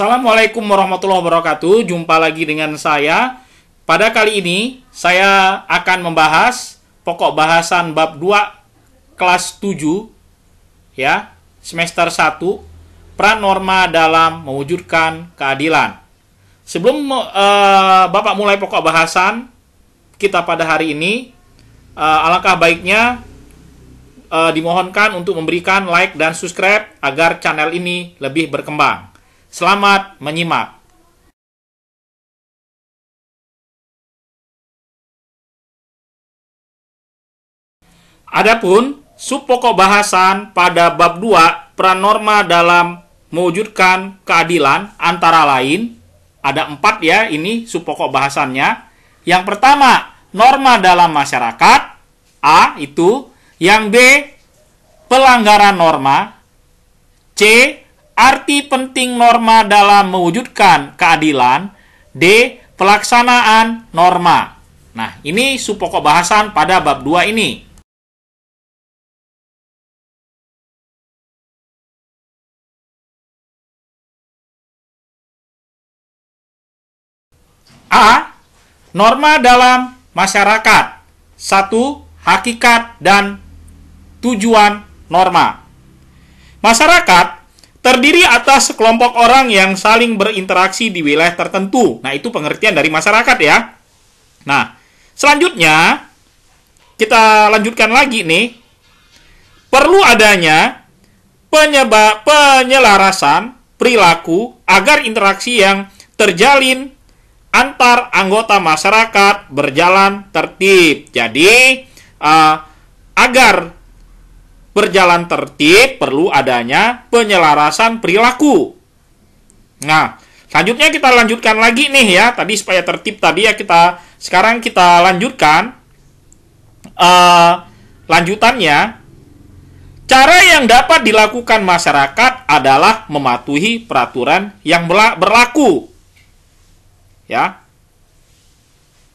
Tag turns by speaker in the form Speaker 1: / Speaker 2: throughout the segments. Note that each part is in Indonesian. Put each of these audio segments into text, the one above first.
Speaker 1: Assalamualaikum warahmatullahi wabarakatuh. Jumpa lagi dengan saya. Pada kali ini saya akan membahas pokok bahasan bab 2 kelas 7 ya, semester 1, peran norma dalam mewujudkan keadilan. Sebelum Bapak mulai pokok bahasan kita pada hari ini, alangkah baiknya dimohonkan untuk memberikan like dan subscribe agar channel ini lebih berkembang. Selamat menyimak. Adapun sub pokok bahasan pada bab 2 peran norma dalam mewujudkan keadilan antara lain ada 4 ya, ini sub pokok bahasannya. Yang pertama, norma dalam masyarakat, A itu. Yang B, pelanggaran norma. C, arti penting norma dalam mewujudkan keadilan. D, pelaksanaan norma. Nah, ini sub pokok bahasan pada bab 2 ini. A, norma dalam masyarakat. 1, hakikat dan tujuan norma. Masyarakat terdiri atas sekelompok orang yang saling berinteraksi di wilayah tertentu. Nah, itu pengertian dari masyarakat ya. Nah, selanjutnya kita lanjutkan lagi nih. Perlu adanya penyelarasan perilaku agar interaksi yang terjalin antar anggota masyarakat berjalan tertib. Jadi, agar berjalan tertib perlu adanya penyelarasan perilaku. Nah, selanjutnya kita lanjutkan lagi nih ya. Tadi supaya tertib tadi ya, sekarang kita lanjutkan lanjutannya. Cara yang dapat dilakukan masyarakat adalah mematuhi peraturan yang berlaku. Ya.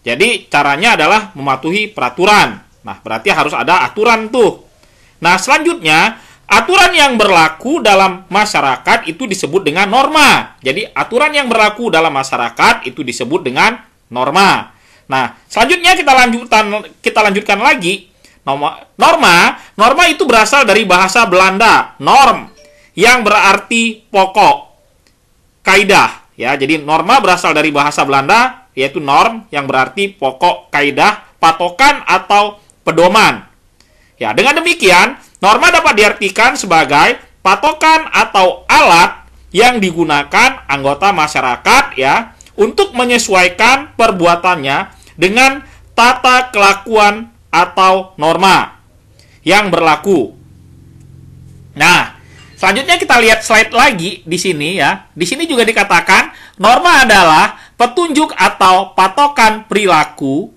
Speaker 1: Jadi caranya adalah mematuhi peraturan. Nah, berarti harus ada aturan tuh. Nah, selanjutnya, aturan yang berlaku dalam masyarakat itu disebut dengan norma. Jadi, aturan yang berlaku dalam masyarakat itu disebut dengan norma. Nah, selanjutnya kita lanjutkan lagi. Norma itu berasal dari bahasa Belanda, norm, yang berarti pokok, kaidah. Ya, jadi norma berasal dari bahasa Belanda, yaitu norm, yang berarti pokok, kaidah, patokan, atau pedoman. Ya, dengan demikian, norma dapat diartikan sebagai patokan atau alat yang digunakan anggota masyarakat ya untuk menyesuaikan perbuatannya dengan tata kelakuan atau norma yang berlaku. Nah, selanjutnya kita lihat slide lagi di sini ya. Di sini juga dikatakan norma adalah petunjuk atau patokan perilaku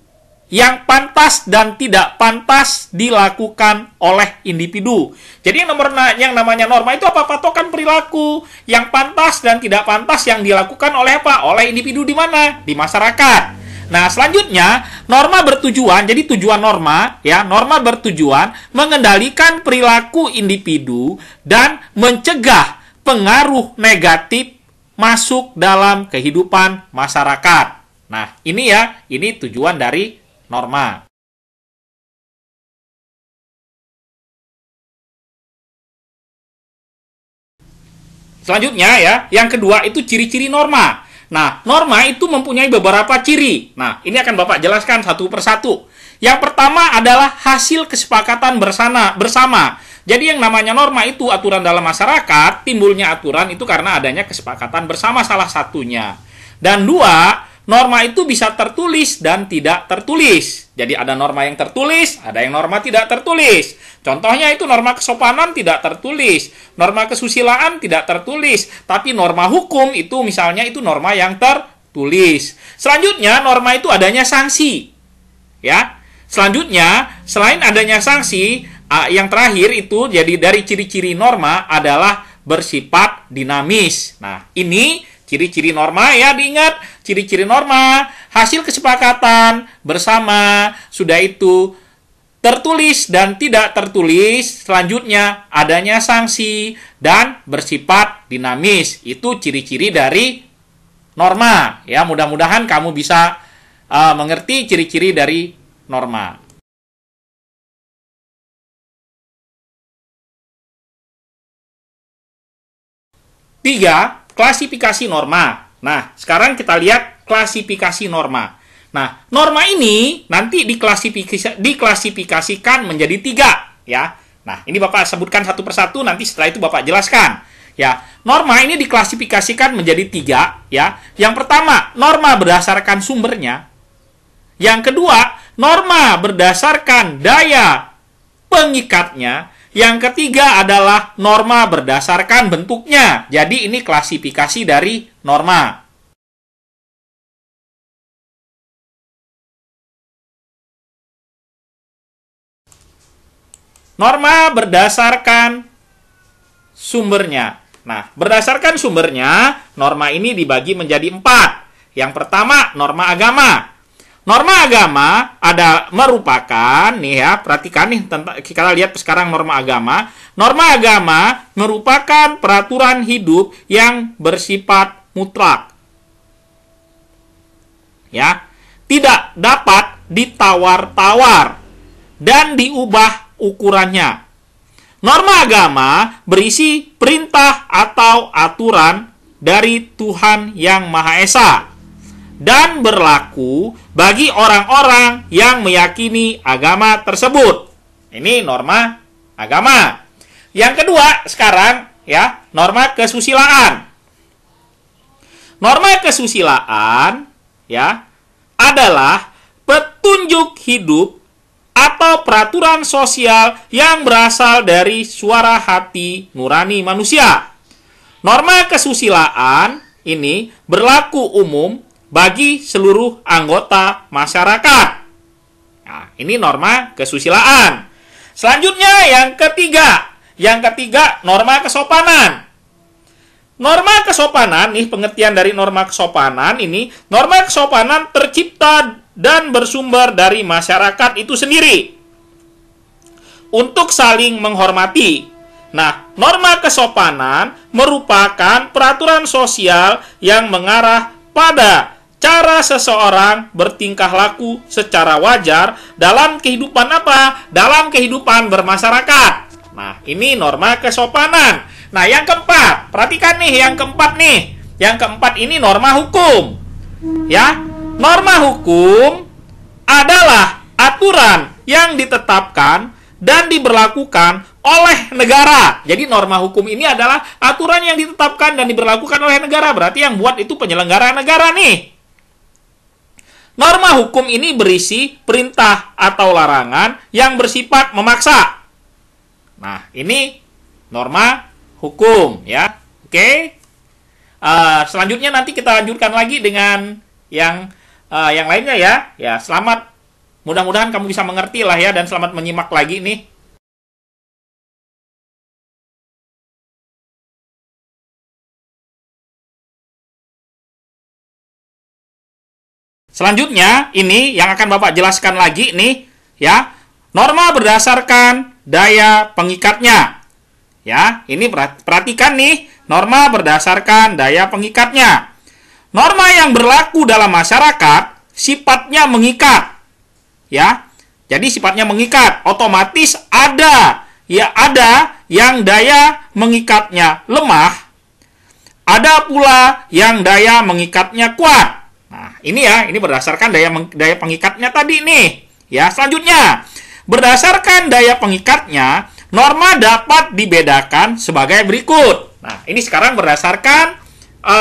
Speaker 1: yang pantas dan tidak pantas dilakukan oleh individu. Jadi yang namanya norma itu apa? Patokan perilaku yang pantas dan tidak pantas yang dilakukan oleh apa? Oleh individu di mana? Di masyarakat. Nah, selanjutnya norma bertujuan, jadi tujuan norma ya, norma bertujuan mengendalikan perilaku individu dan mencegah pengaruh negatif masuk dalam kehidupan masyarakat. Nah, ini ya, ini tujuan dari norma. Selanjutnya ya, yang kedua itu ciri-ciri norma. Nah, norma itu mempunyai beberapa ciri. Nah, ini akan Bapak jelaskan satu persatu. Yang pertama adalah hasil kesepakatan bersama. Jadi yang namanya norma itu aturan dalam masyarakat, timbulnya aturan itu karena adanya kesepakatan bersama salah satunya. Dan dua, norma itu bisa tertulis dan tidak tertulis. Jadi ada norma yang tertulis, ada yang norma tidak tertulis. Contohnya itu norma kesopanan tidak tertulis, norma kesusilaan tidak tertulis, tapi norma hukum itu misalnya itu norma yang tertulis. Selanjutnya norma itu adanya sanksi. Ya. Selanjutnya, selain adanya sanksi, yang terakhir itu jadi dari ciri-ciri norma adalah bersifat dinamis. Nah, ini ciri-ciri norma ya, diingat, ciri-ciri norma, hasil kesepakatan bersama, sudah itu tertulis dan tidak tertulis, selanjutnya adanya sanksi dan bersifat dinamis. Itu ciri-ciri dari norma. Ya, mudah-mudahan kamu bisa mengerti ciri-ciri dari norma. Tiga, klasifikasi norma. Nah, sekarang kita lihat klasifikasi norma. Nah, norma ini nanti diklasifikasikan menjadi tiga, ya. Nah, ini Bapak sebutkan satu persatu, nanti setelah itu Bapak jelaskan. Ya, norma ini diklasifikasikan menjadi tiga, ya. Yang pertama, norma berdasarkan sumbernya. Yang kedua, norma berdasarkan daya pengikatnya. Yang ketiga adalah norma berdasarkan bentuknya. Jadi ini klasifikasi dari norma. Norma berdasarkan sumbernya. Nah, berdasarkan sumbernya, norma ini dibagi menjadi 4. Yang pertama, norma agama. Norma agama merupakan, nih ya, perhatikan nih, kita lihat sekarang norma agama. Norma agama merupakan peraturan hidup yang bersifat mutlak. Ya, tidak dapat ditawar-tawar dan diubah ukurannya. Norma agama berisi perintah atau aturan dari Tuhan Yang Maha Esa dan berlaku bagi orang-orang yang meyakini agama tersebut. Ini norma agama. Yang kedua, sekarang ya, norma kesusilaan. Norma kesusilaan ya adalah petunjuk hidup atau peraturan sosial yang berasal dari suara hati nurani manusia. Norma kesusilaan ini berlaku umum bagi seluruh anggota masyarakat. Nah, ini norma kesusilaan. Selanjutnya yang ketiga. Yang ketiga, norma kesopanan. Norma kesopanan, nih pengertian dari norma kesopanan ini. Norma kesopanan tercipta dan bersumber dari masyarakat itu sendiri untuk saling menghormati. Nah, norma kesopanan merupakan peraturan sosial yang mengarah pada cara seseorang bertingkah laku secara wajar dalam kehidupan apa? Dalam kehidupan bermasyarakat. Nah, ini norma kesopanan. Nah, yang keempat, perhatikan nih, yang keempat nih. Yang keempat ini norma hukum. Ya, norma hukum adalah aturan yang ditetapkan dan diberlakukan oleh negara. Jadi norma hukum ini adalah aturan yang ditetapkan dan diberlakukan oleh negara. Berarti yang buat itu penyelenggara negara nih. Norma hukum ini berisi perintah atau larangan yang bersifat memaksa. Nah, ini norma hukum ya. Oke. Selanjutnya nanti kita lanjutkan lagi dengan yang lainnya ya. Ya, selamat. Mudah-mudahan kamu bisa mengerti lah ya, dan selamat menyimak lagi nih. Selanjutnya, ini yang akan Bapak jelaskan lagi nih, ya. Norma berdasarkan daya pengikatnya. Ya, ini perhatikan nih, norma berdasarkan daya pengikatnya. Norma yang berlaku dalam masyarakat sifatnya mengikat. Ya. Jadi sifatnya mengikat, otomatis ada yang daya mengikatnya lemah, ada pula yang daya mengikatnya kuat. Nah, ini ya, ini berdasarkan daya pengikatnya tadi nih. Ya, selanjutnya, berdasarkan daya pengikatnya, norma dapat dibedakan sebagai berikut. Nah, ini sekarang berdasarkan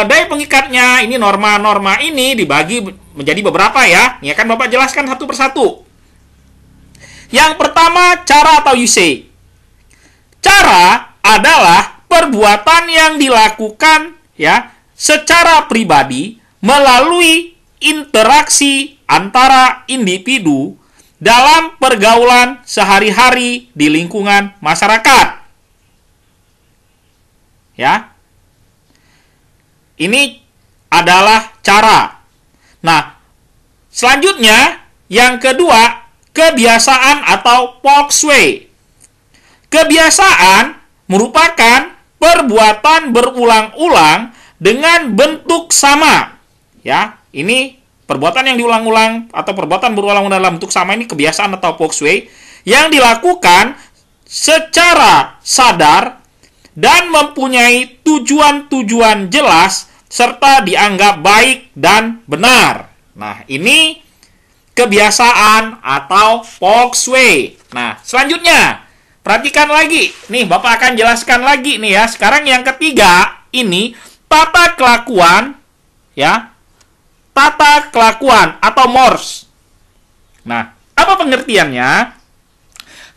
Speaker 1: daya pengikatnya, ini norma-norma ini dibagi menjadi beberapa ya. Ini akan Bapak jelaskan satu persatu. Yang pertama, cara atau usage. Cara adalah perbuatan yang dilakukan ya secara pribadi melalui interaksi antara individu dalam pergaulan sehari-hari di lingkungan masyarakat. Ya. Ini adalah cara. Nah, selanjutnya yang kedua, kebiasaan atau feng shui. Kebiasaan merupakan perbuatan berulang-ulang dengan bentuk sama. Ya, ini perbuatan yang diulang-ulang atau perbuatan berulang-ulang dalam bentuk sama ini kebiasaan atau feng shui yang dilakukan secara sadar dan mempunyai tujuan-tujuan jelas serta dianggap baik dan benar. Nah, ini kebiasaan atau feng shui. Nah, selanjutnya, perhatikan lagi. Nih, Bapak akan jelaskan lagi nih ya. Sekarang yang ketiga, ini tata kelakuan, ya. Tata kelakuan atau mores. Nah, apa pengertiannya?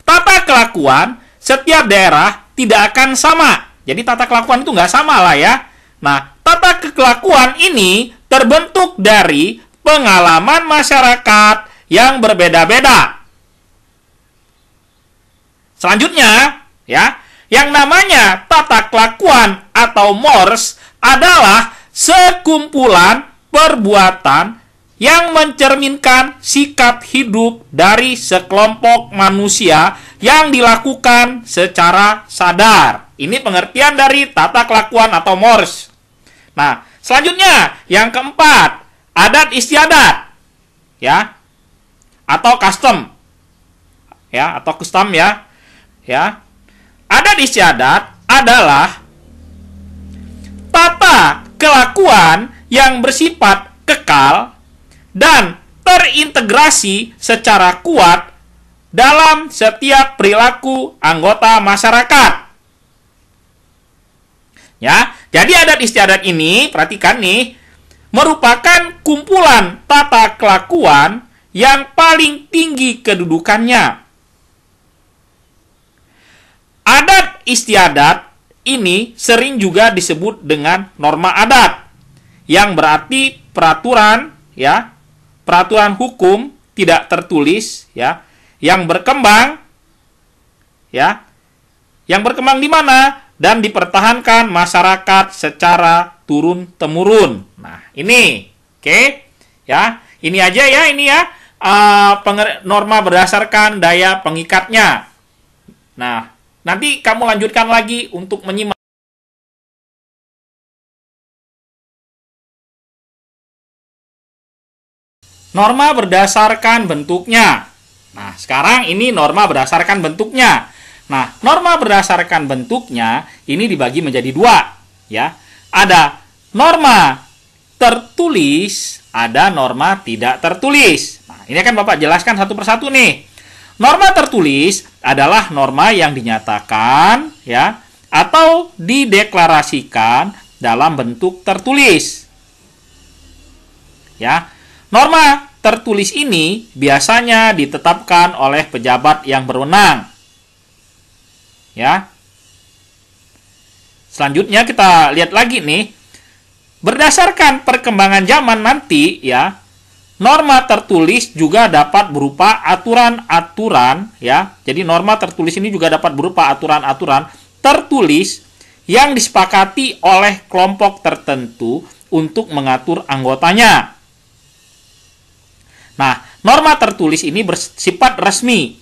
Speaker 1: Tata kelakuan setiap daerah tidak akan sama. Jadi, tata kelakuan itu nggak sama lah ya. Nah, tata kelakuan ini terbentuk dari pengalaman masyarakat yang berbeda-beda. Selanjutnya, ya, yang namanya tata kelakuan atau mores adalah sekumpulan perbuatan yang mencerminkan sikap hidup dari sekelompok manusia yang dilakukan secara sadar. Ini pengertian dari tata kelakuan atau mores. Nah, selanjutnya yang keempat, adat istiadat, ya, atau custom, ya, atau custom ya, ya. Adat istiadat adalah tata kelakuan yang bersifat kekal dan terintegrasi secara kuat dalam setiap perilaku anggota masyarakat. Ya, jadi adat istiadat ini, perhatikan nih, merupakan kumpulan tata kelakuan yang paling tinggi kedudukannya. Adat istiadat ini sering juga disebut dengan norma adat, yang berarti peraturan, ya, peraturan hukum tidak tertulis, ya, yang berkembang, ya, yang berkembang di mana dan dipertahankan masyarakat secara turun-temurun. Nah, ini, oke, ya, ini aja ya, ini ya, norma berdasarkan daya pengikatnya. Nah, nanti kamu lanjutkan lagi untuk menyimak. Norma berdasarkan bentuknya. Nah, sekarang ini norma berdasarkan bentuknya. Nah, norma berdasarkan bentuknya ini dibagi menjadi dua, ya. Ada norma tertulis, ada norma tidak tertulis. Nah, ini akan Bapak jelaskan satu persatu nih. Norma tertulis adalah norma yang dinyatakan, ya, atau dideklarasikan dalam bentuk tertulis. Ya. Norma tertulis ini biasanya ditetapkan oleh pejabat yang berwenang. Ya. Selanjutnya kita lihat lagi nih. Berdasarkan perkembangan zaman nanti, ya, norma tertulis juga dapat berupa aturan-aturan, ya. Jadi norma tertulis ini juga dapat berupa aturan-aturan tertulis yang disepakati oleh kelompok tertentu untuk mengatur anggotanya. Nah, norma tertulis ini bersifat resmi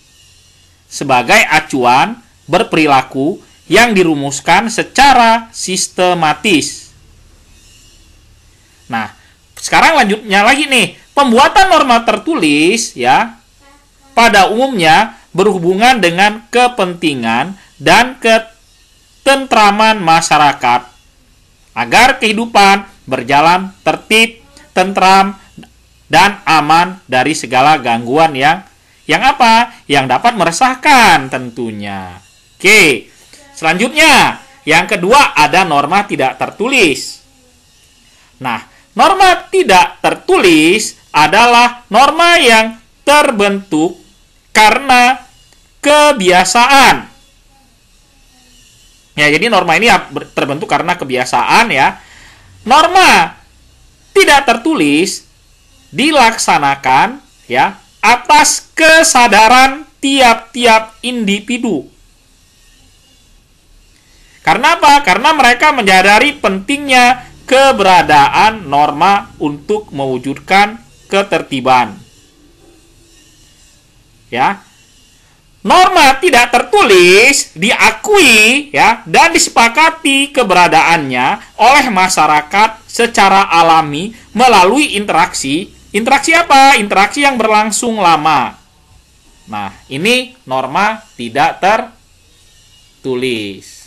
Speaker 1: sebagai acuan berperilaku yang dirumuskan secara sistematis. Nah, sekarang lanjutnya lagi nih. Pembuatan norma tertulis, ya, pada umumnya berhubungan dengan kepentingan dan ketentraman masyarakat agar kehidupan berjalan tertib, tentram, dan aman dari segala gangguan yang apa? Yang dapat meresahkan tentunya. Oke. Selanjutnya, yang kedua ada norma tidak tertulis. Nah, norma tidak tertulis adalah norma yang terbentuk karena kebiasaan. Ya, jadi norma ini terbentuk karena kebiasaan, ya. Norma tidak tertulis dilaksanakan, ya, atas kesadaran tiap-tiap individu. Karena apa? Karena mereka menyadari pentingnya keberadaan norma untuk mewujudkan ketertiban. ya, norma tidak tertulis diakui ya dan disepakati keberadaannya oleh masyarakat secara alami melalui interaksi. Interaksi apa? Interaksi yang berlangsung lama. Nah, ini norma tidak tertulis.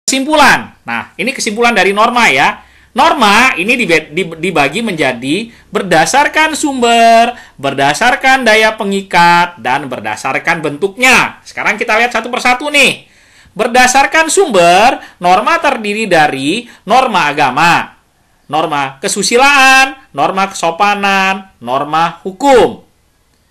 Speaker 1: Kesimpulan. Nah, ini kesimpulan dari norma ya. Norma ini dibagi menjadi berdasarkan sumber, berdasarkan daya pengikat, dan berdasarkan bentuknya. Sekarang kita lihat satu persatu nih. Berdasarkan sumber, norma terdiri dari norma agama, norma kesusilaan, norma kesopanan, norma hukum.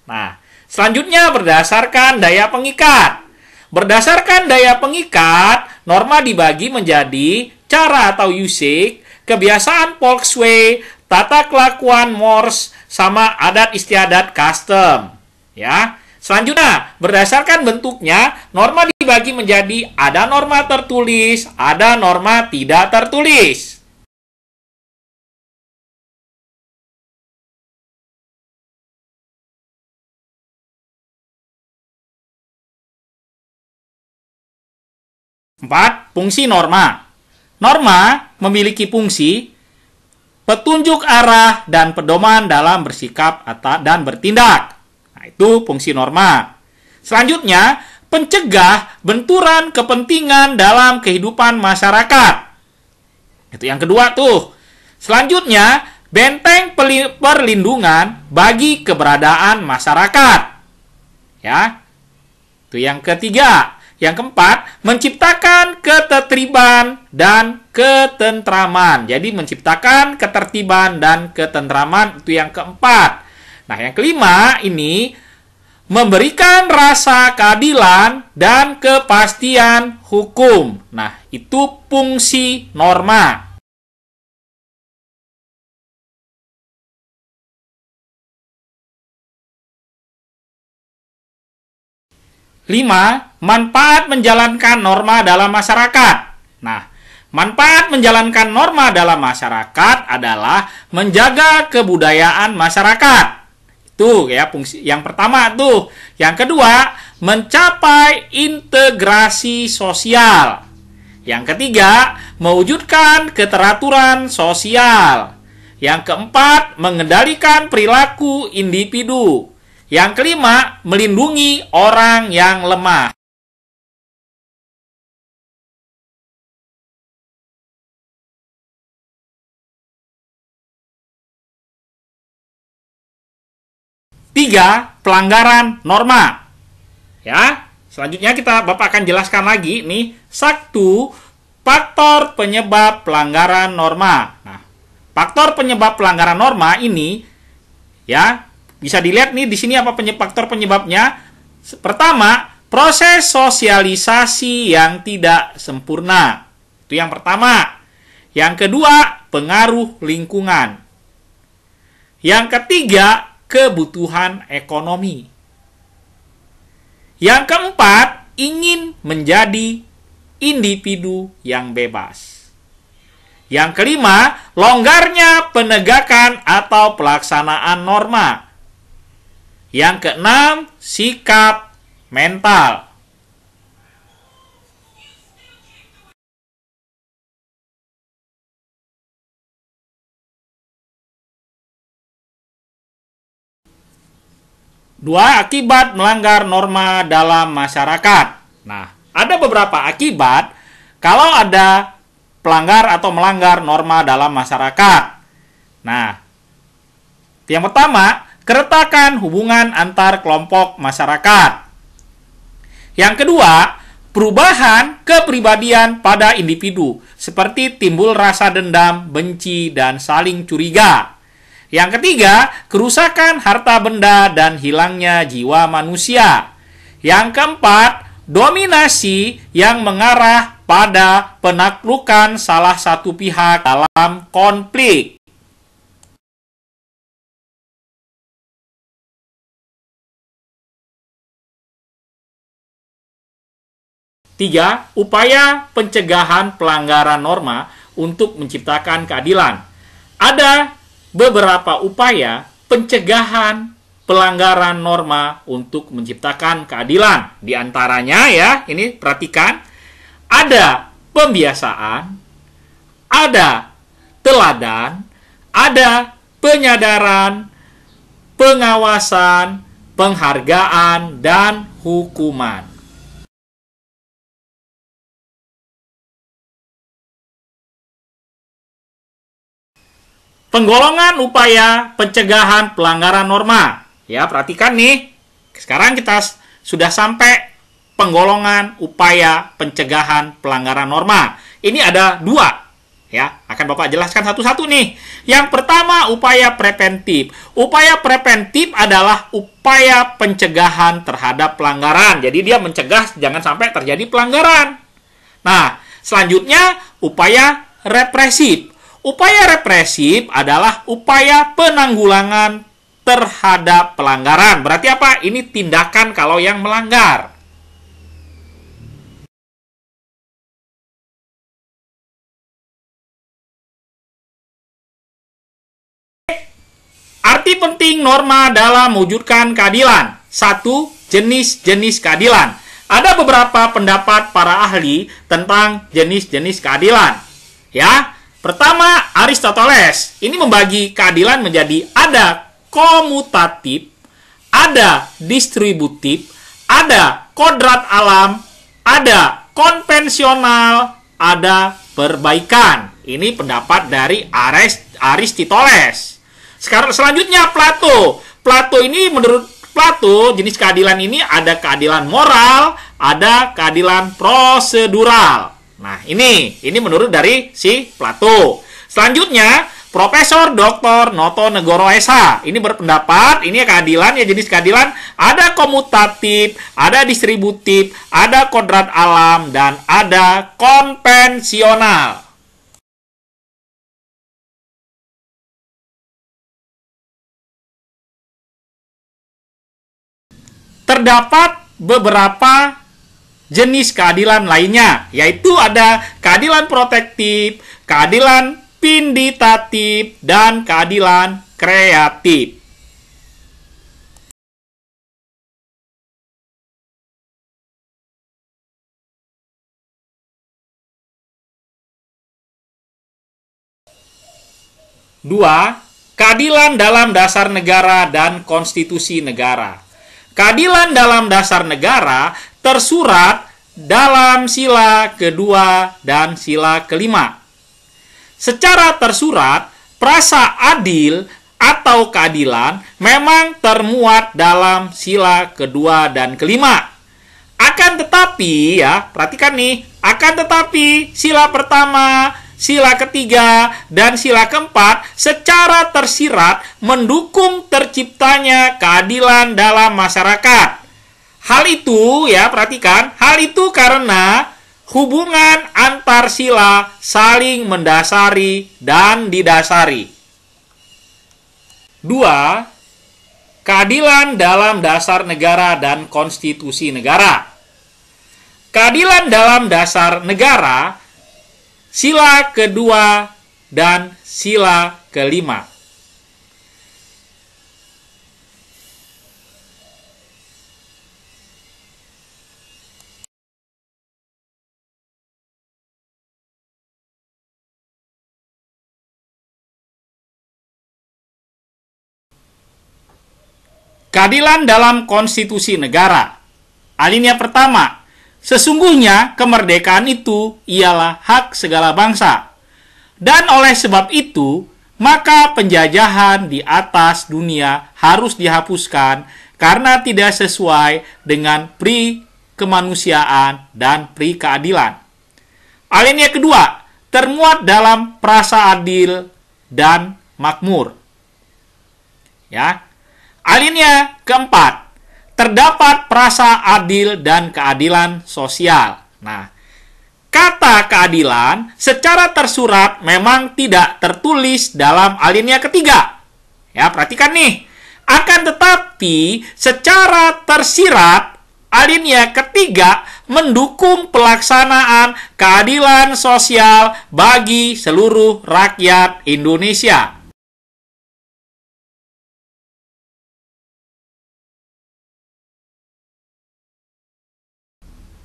Speaker 1: Nah, selanjutnya berdasarkan daya pengikat. Berdasarkan daya pengikat, norma dibagi menjadi cara atau usage, kebiasaan Volkswagen, tata kelakuan Morse, sama adat istiadat custom. Ya. Selanjutnya, berdasarkan bentuknya, norma dibagi menjadi ada norma tertulis, ada norma tidak tertulis. Empat, fungsi norma. Norma memiliki fungsi petunjuk arah dan pedoman dalam bersikap dan bertindak. Nah, itu fungsi norma. Selanjutnya, pencegah benturan kepentingan dalam kehidupan masyarakat. Itu yang kedua tuh. Selanjutnya, benteng perlindungan bagi keberadaan masyarakat. Ya. Itu yang ketiga. Yang keempat, menciptakan ketertiban dan ketentraman. Jadi menciptakan ketertiban dan ketentraman itu yang keempat. Nah, yang kelima ini memberikan rasa keadilan dan kepastian hukum. Nah, itu fungsi norma. Lima, manfaat menjalankan norma dalam masyarakat. Nah, manfaat menjalankan norma dalam masyarakat adalah menjaga kebudayaan masyarakat. Itu ya fungsi yang pertama tuh. Yang kedua, mencapai integrasi sosial. Yang ketiga, mewujudkan keteraturan sosial. Yang keempat, mengendalikan perilaku individu. Yang kelima, melindungi orang yang lemah. Tiga, pelanggaran norma. Ya, selanjutnya Bapak akan jelaskan lagi nih, satu, faktor penyebab pelanggaran norma. Nah, faktor penyebab pelanggaran norma ini ya bisa dilihat nih di sini apa faktor penyebabnya. Pertama, proses sosialisasi yang tidak sempurna. Itu yang pertama. Yang kedua, pengaruh lingkungan. Yang ketiga, kebutuhan ekonomi. Yang keempat, ingin menjadi individu yang bebas. Yang kelima, longgarnya penegakan atau pelaksanaan norma. Yang keenam, sikap mental. Dua, akibat melanggar norma dalam masyarakat. Nah, ada beberapa akibat kalau ada pelanggar atau melanggar norma dalam masyarakat. Nah, yang pertama, keretakan hubungan antar kelompok masyarakat. Yang kedua, perubahan kepribadian pada individu, seperti timbul rasa dendam, benci, dan saling curiga. Yang ketiga, kerusakan harta benda dan hilangnya jiwa manusia. Yang keempat, dominasi yang mengarah pada penaklukan salah satu pihak dalam konflik. Tiga, upaya pencegahan pelanggaran norma. untuk menciptakan keadilan. Ada beberapa upaya pencegahan pelanggaran norma untuk menciptakan keadilan. Di antaranya ya, ini perhatikan, ada pembiasaan, ada teladan, ada penyadaran, pengawasan, penghargaan, dan hukuman. Penggolongan upaya pencegahan pelanggaran norma. Ya, perhatikan nih. Sekarang kita sudah sampai penggolongan upaya pencegahan pelanggaran norma. Ini ada dua. Ya, akan Bapak jelaskan satu-satu nih. Yang pertama, upaya preventif. Upaya preventif adalah upaya pencegahan terhadap pelanggaran. Jadi dia mencegah jangan sampai terjadi pelanggaran. Nah, selanjutnya upaya represif. Upaya represif adalah upaya penanggulangan terhadap pelanggaran. Berarti apa? Ini tindakan kalau yang melanggar. Arti penting norma dalam mewujudkan keadilan. 1. Jenis-jenis keadilan. Ada beberapa pendapat para ahli tentang jenis-jenis keadilan. Ya, pertama, Aristoteles. Ini membagi keadilan menjadi ada komutatif, ada distributif, ada kodrat alam, ada konvensional, ada perbaikan. Ini pendapat dari Aristoteles. Sekarang selanjutnya Plato. Plato ini menurut Plato jenis keadilan ini ada keadilan moral, ada keadilan prosedural. Nah, ini menurut dari si Plato. Selanjutnya, Profesor Dr. Noto Negoro SH. Ini berpendapat, ini keadilan, ya jenis keadilan, ada komutatif, ada distributif, ada kodrat alam, dan ada konvensional. Terdapat beberapa jenis keadilan lainnya, yaitu ada keadilan protektif, keadilan vindikatif, dan keadilan kreatif. Dua, keadilan dalam dasar negara dan konstitusi negara. Keadilan dalam dasar negara tersurat dalam sila kedua dan sila kelima. Secara tersurat, prasa adil atau keadilan memang termuat dalam sila kedua dan kelima. Akan tetapi, ya, perhatikan nih, akan tetapi sila pertama, sila ketiga, dan sila keempat secara tersirat mendukung terciptanya keadilan dalam masyarakat. Hal itu, ya, perhatikan, hal itu karena hubungan antar sila saling mendasari dan didasari. 2. Keadilan dalam dasar negara dan konstitusi negara. Keadilan dalam dasar negara, sila kedua dan sila kelima. Keadilan dalam konstitusi negara. Alinea pertama, sesungguhnya kemerdekaan itu ialah hak segala bangsa. Dan oleh sebab itu, maka penjajahan di atas dunia harus dihapuskan karena tidak sesuai dengan pri kemanusiaan dan pri keadilan. Alinea kedua, termuat dalam prasa adil dan makmur. Ya. Alinea keempat, terdapat prasa adil dan keadilan sosial. Nah, kata keadilan secara tersurat memang tidak tertulis dalam alinea ketiga. Ya, perhatikan nih. Akan tetapi secara tersirat alinea ketiga mendukung pelaksanaan keadilan sosial bagi seluruh rakyat Indonesia.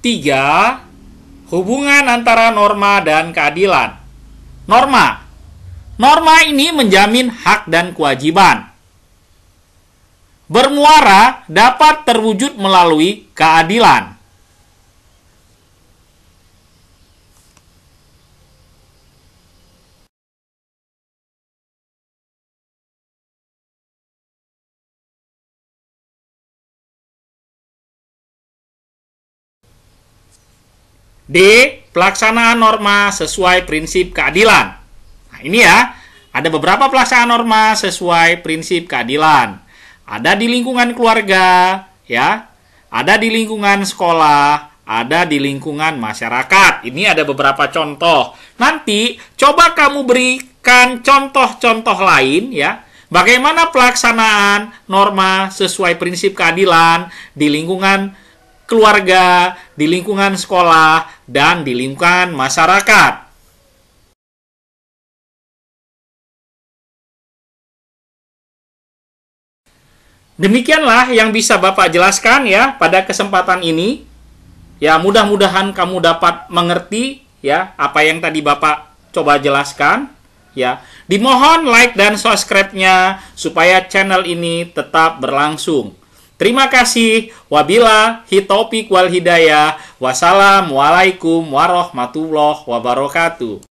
Speaker 1: 3. Hubungan antara norma dan keadilan. Norma. Norma ini menjamin hak dan kewajiban. Bermuara dapat terwujud melalui keadilan. D. Pelaksanaan norma sesuai prinsip keadilan. Nah, ini ya, ada beberapa pelaksanaan norma sesuai prinsip keadilan. Ada di lingkungan keluarga, ya, ada di lingkungan sekolah, ada di lingkungan masyarakat. Ini ada beberapa contoh. Nanti coba kamu berikan contoh-contoh lain, ya. Bagaimana pelaksanaan norma sesuai prinsip keadilan di lingkungan keluarga, di lingkungan sekolah, dan di lingkungan masyarakat. Demikianlah yang bisa Bapak jelaskan ya pada kesempatan ini. Ya, mudah-mudahan kamu dapat mengerti ya apa yang tadi Bapak coba jelaskan. Ya, dimohon like dan subscribe-nya supaya channel ini tetap berlangsung. Terima kasih. Wabillahi taufiq wal hidayah. Wassalamualaikum warahmatullahi wabarakatuh.